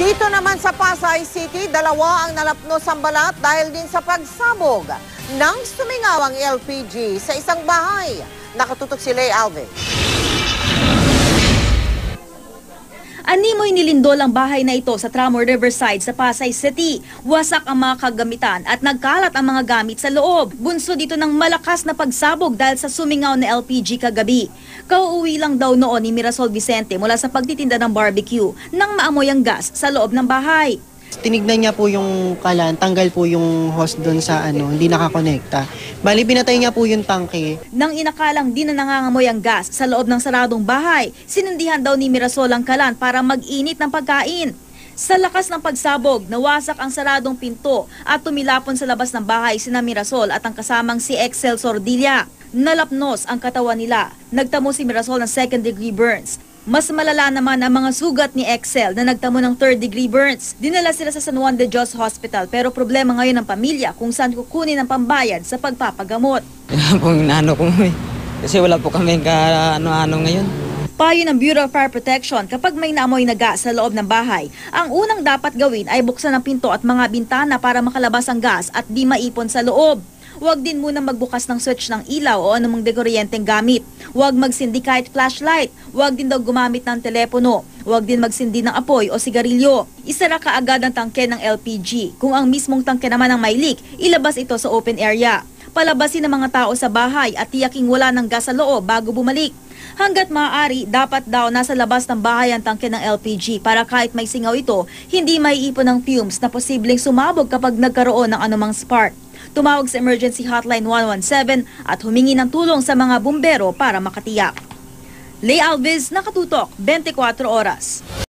Dito naman sa Pasay City, dalawa ang nalapnos ang balat dahil din sa pagsabog ng sumingawang LPG sa isang bahay. Nakatutok si Lay Alves. Animoy nilindol ang bahay na ito sa Tramor Riverside sa Pasay City. Wasak ang mga kagamitan at nagkalat ang mga gamit sa loob. Bunso dito ng malakas na pagsabog dahil sa sumingaw na LPG kagabi. Kauuwi lang daw noon ni Mirasol Vicente mula sa pagtitinda ng barbecue nang maamoy ang gas sa loob ng bahay. Tinignan niya po yung kalan, tanggal po yung hose doon sa hindi nakakonekta. Bali, pinatay niya po yung tangke. Nang inakalang di na nangangamoy ang gas sa loob ng saradong bahay, sinindihan daw ni Mirasol ang kalan para mag-init ng pagkain. Sa lakas ng pagsabog, nawasak ang saradong pinto at tumilapon sa labas ng bahay sina Mirasol at ang kasamang si Excel Sordilla. Nalapnos ang katawan nila. Nagtamo si Mirasol ng second-degree burns. Mas malala naman ang mga sugat ni Excel na nagtamo ng third-degree burns. Dinala sila sa San Juan de Dios Hospital pero problema ngayon ng pamilya kung saan kukunin ang pambayad sa pagpapagamot. Yan po inaano ko kasi wala po kami ano ngayon. Payo ng Bureau of Fire Protection, kapag may naamoy na gas sa loob ng bahay, ang unang dapat gawin ay buksan ang pinto at mga bintana para makalabas ang gas at di maipon sa loob. Huwag din muna magbukas ng switch ng ilaw o anumang dekuryenteng gamit. Huwag magsindi kahit flashlight. Huwag din daw gumamit ng telepono. Huwag din magsindi ng apoy o sigarilyo. Isara kaagad ang tangke ng LPG. Kung ang mismong tangke naman ang may leak, ilabas ito sa open area. Palabasin ng mga tao sa bahay at tiyaking wala ng gas sa loob bago bumalik. Hanggat maaari, dapat daw nasa labas ng bahay ang tangke ng LPG para kahit may singaw ito, hindi maiipon ng fumes na posibleng sumabog kapag nagkaroon ng anumang spark. Tumawag sa emergency hotline 117 at humingi ng tulong sa mga bumbero para makatiyak. Lay Alves, Nakatutok, 24 Oras.